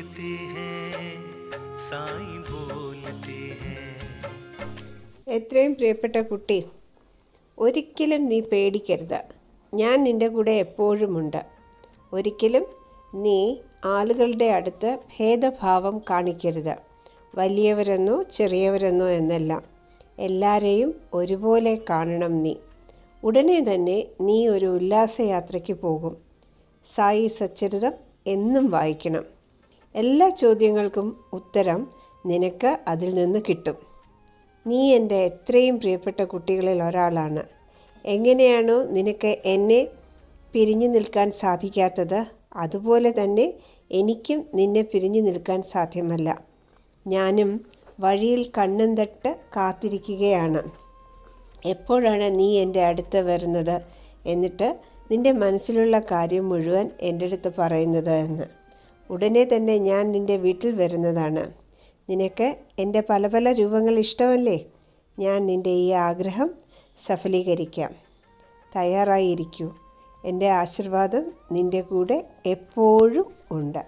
बोलते हैं साईं बोलते हैं. എത്രയും പ്രിയപ്പെട്ട കുട്ടി, ഒരിക്കലും നീ പേടിക്കരുത്. ഞാൻ നിൻ്റെ കൂടെ എപ്പോഴുമുണ്ട്. ഒരിക്കലും നീ ആളുകളുടെ അടുത്ത് ഭേദഭാവം കാണിക്കരുത്. വലിയവരെന്നോ ചെറിയവരെന്നോ എന്നല്ല, എല്ലാവരെയും ഒരുപോലെ കാണണം നീ. ഉടനെ തന്നെ നീ ഒരു ഉല്ലാസയാത്രയ്ക്ക് പോകും. സായി സച്ചരിതം എന്നും വായിക്കണം. എല്ലാ ചോദ്യങ്ങൾക്കും ഉത്തരം നിനക്ക് അതിൽ നിന്ന് കിട്ടും. നീ എൻ്റെ എത്രയും പ്രിയപ്പെട്ട കുട്ടികളിൽ ഒരാളാണ്. എങ്ങനെയാണോ നിനക്ക് എന്നെ പിരിഞ്ഞു നിൽക്കാൻ സാധിക്കാത്തത്, അതുപോലെ തന്നെ എനിക്കും നിന്നെ പിരിഞ്ഞു നിൽക്കാൻ സാധ്യമല്ല. ഞാനും വഴിയിൽ കണ്ണും തട്ട് കാത്തിരിക്കുകയാണ്. എപ്പോഴാണ് നീ എൻ്റെ അടുത്ത് വരുന്നത്, എന്നിട്ട് നിൻ്റെ മനസ്സിലുള്ള കാര്യം മുഴുവൻ എൻ്റെ അടുത്ത് പറയുന്നത് എന്ന്. ഉടനെ തന്നെ ഞാൻ നിൻ്റെ വീട്ടിൽ വരുന്നതാണ്. നിനക്ക് എൻ്റെ പല പല രൂപങ്ങൾ ഇഷ്ടമല്ലേ? ഞാൻ നിൻ്റെ ഈ ആഗ്രഹം സഫലീകരിക്കാം. തയ്യാറായിരിക്കൂ. എൻ്റെ ആശീർവാദം നിൻ്റെ കൂടെ എപ്പോഴും ഉണ്ട്.